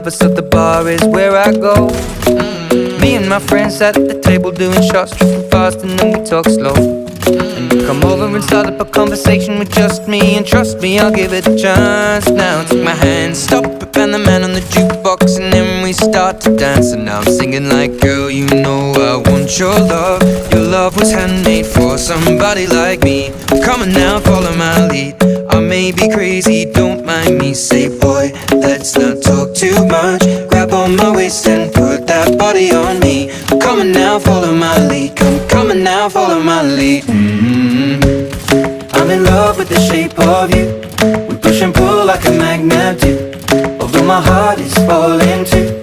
of us, so the bar is where I go. Me and my friends sat at the table doing shots, tripping fast, and then we talk slow. And you come over and start up a conversation with just me, and trust me, I'll give it a chance. Now take my hand, stop it, and the man on the jukebox, and then we start to dance. And now I'm singing like, girl, you know I want your love. Your love was handmade for somebody like me. Come on now, follow my lead. I may be crazy, don't mind me. Say, boy, let's not talk too much. Grab on my waist and put that body on me. Come on now, follow my lead. Come on now, follow my lead. I'm in love with the shape of you. We push and pull like a magnet do. Although my heart is falling too.